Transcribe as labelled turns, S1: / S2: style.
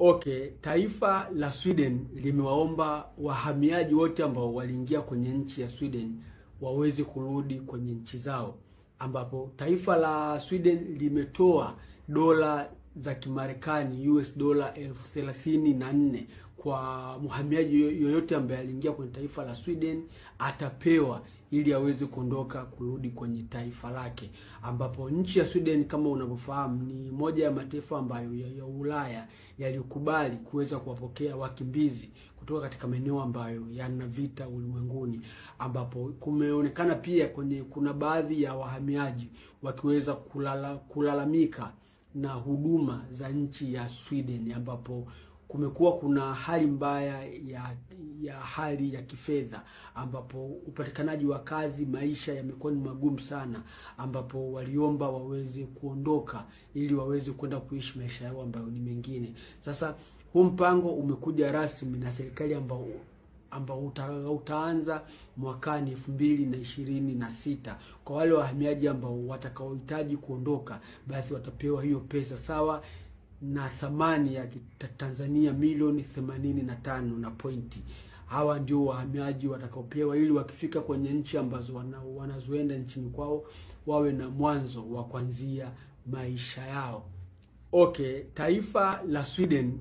S1: Okay, taifa la Sweden limewaomba wahamiaji wote ambao waliingia kwenye nchi ya Sweden waweze kurudi kwenye nchi zao, ambapo taifa la Sweden limetoa dola za Kimarekani US dola 34,000 kwa mhamiaji yoyote ambaye aliingia kwenye taifa la Sweden atapewa ili aweze kuondoka kurudi kwenye taifa lake, ambapo nchi ya Sweden kama unavyofahamu ni moja ya mataifa ambayo ya Ulaya yalikubali kuweza kuwapokea wakimbizi kutoka katika maeneo ambayo yana vita ulimwenguni, ambapo kumeonekana pia kuna baadhi ya wahamiaji wakiweza kulalamika na huduma za nchi ya Sweden, ambapo kumekuwa kuna hali mbaya ya hali ya kifedha, ambapo upatikanaji wa kazi, maisha yamekuwa ni magumu sana, ambapo waliomba waweze kuondoka ili waweze kwenda kuishi maisha yao ambayo ni mengine. Sasa huu mpango umekuja rasmi na serikali ambao utaanza mwakani 2026. Kwa wale wahamiaji ambao watakaohitaji kuondoka, basi watapewa hiyo pesa sawa na thamani ya Tanzania milioni 85 na pointi. Hawa ndio wahamiaji watakaopewa ili wakifika kwenye nchi ambazo wanazoenda nchini kwao wawe na mwanzo wa kuanzia maisha yao. Okay, taifa la Sweden